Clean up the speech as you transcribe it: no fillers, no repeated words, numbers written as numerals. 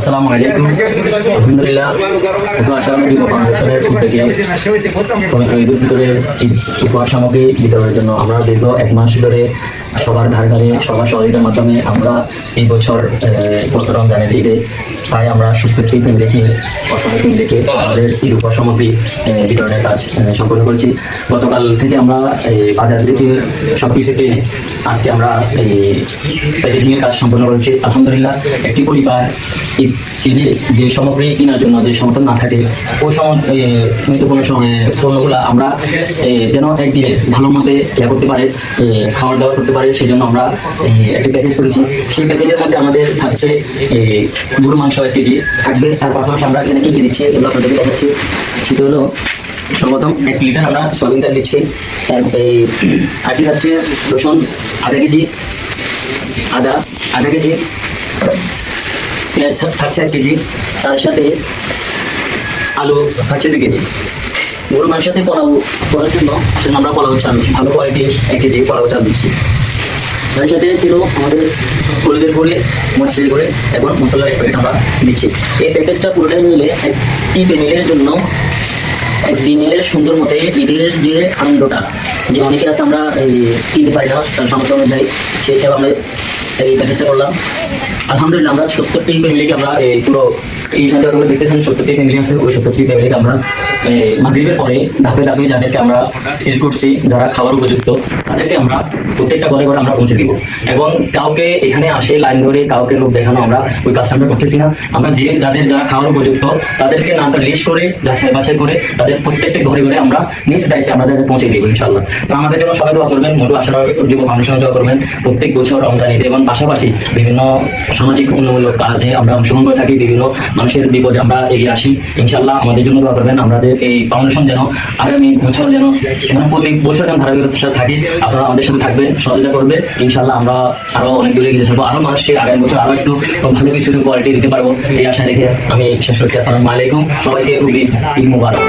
আসসালামু আলাইকুম। আলহামদুলিল্লাহ, বাংলাদেশের উদ্যোগে ঈদের ভিতরে উপহার সামগ্রী বিতরণের জন্য আমরা দীর্ঘ 1 মাস ধরে সবার ধারে ধারে সবার সহযোগিতার মাধ্যমে আমরা এই বছর রমজানের ঈদে তাই আমরা 70টি ফ্যামিলিকে অসহায় ফ্যামিলিকে আমাদের ঈদ উপহার সামগ্রী বিতরণের কাজ সম্পন্ন করেছি। গতকাল থেকে আমরা বাজার থেকে সব কিছু কিনে আজকে আমরা এই প্যাকেজিংয়ের কাজ সম্পন্ন করেছি। আলহামদুলিল্লাহ, একটি পরিবার ঈদে যে সামগ্রী কেনার জন্য যে সমর্থন না থাকে ওই গুরুত্বপূর্ণ পণ্যগুলো আমরা যেন একদিনে ভালো মতে করতে পারে, খাওয়ার দাওয়া করতে পারে, সেই জন্য আমরা একটি প্যাকেজ করেছি। সেই প্যাকেজের মধ্যে আমাদের থাকছে গরু মাংস 1 কেজি থাকবে। তার পাশাপাশি আমরা এখানে কি কি দিচ্ছি এগুলো আপনাদেরকে দেখাচ্ছি। সেটা হলো সর্বপ্রথম 1 লিটার আমরা সয়াবিন তেল দিচ্ছি। আটি যাচ্ছে রসুন আধা কেজি, আদা আধা কেজি, পেঁয়াজ থাকছে 1 কেজি, তার সাথে আলু থাকছে 2 কেজি। গরু মাংসের সাথে পোলাও করার জন্য আমরা পোলাও চাল ভালো কোয়ালিটির 1 কেজি পোলাও চাল দিচ্ছি। তার সাথে ছিল আমাদের হলুদের গুঁড়ি, মরিচের গুঁড়ি এবং মশলার 1 প্যাকেট আমরা দিচ্ছি। এই প্যাকেজটা পুরোটাই মিলে একটি ফ্যামিলির জন্য একদিনের সুন্দর মতে ঈদের যে আনন্দটা, যে অনেকে আছে আমরা কিনতে পারি না তার সামর্থ্য অনুযায়ী, সেই হিসাবে আমরা এই প্যাকেজটা করলাম। আলহামদুলিল্লাহ, আমরা 70টি ফ্যামিলিকে আমরা পুরো এইখানটা দেখতেছেন 70টি ফ্যামিলি আছে। ওই 70টি ফ্যামিলিকে আমরা মাগরিবের পরে ধাপে ধাপে যাদেরকে আমরা সেল করছি, যারা খাওয়ার উপযুক্ত তাদেরকে আমরা প্রত্যেকটা ঘরে ঘরে আমরা পৌঁছে দিব। এবং কাউকে এখানে আসে লাইন ধরে কাউকে লোক দেখানো আমরা ওই কাজটা আমরা করতেছি না। আমরা যারা খাওয়ার উপযুক্ত তাদেরকে নামটা লিস্ট করে যাচাই বাছাই করে তাদের প্রত্যেকটা ঘরে ঘরে আমরা নিজ দায়িত্বে আমরা তাদের পৌঁছে দিব ইনশাআল্লাহ। তো আমাদের জন্য সবাই দোয়া করবেন, মধু আশার যুব ফাউন্ডেশনে দোয়া করবেন। প্রত্যেক বছর রমজান ঈদে এবং পাশাপাশি বিভিন্ন সামাজিক উন্নয়নমূলক কাজে আমরা অংশগ্রহণ করে থাকি, বিভিন্ন মানুষের বিপদে আমরা এগিয়ে আসি। ইনশাআল্লাহ আমাদের জন্য দোয়া করবেন। আমরা যে এই ফাউন্ডেশন যেন আগামী বছর যেন প্রতি বছর যেন ধারাবাহিকতার সাথে থাকি, আপনারা আমাদের সাথে থাকবেন, সহযোগিতা করবেন। ইনশাআল্লাহ আমরা আরো অনেক দূরে এগিয়ে যাবো, আরো মানুষকে আগামী বছর আরো একটু ভালো কিছু কোয়ালিটি দিতে পারবো এই আশা রেখে আমি শেষ করছি। আসসালামু আলাইকুম, সবাইকে ঈদ মুবারক।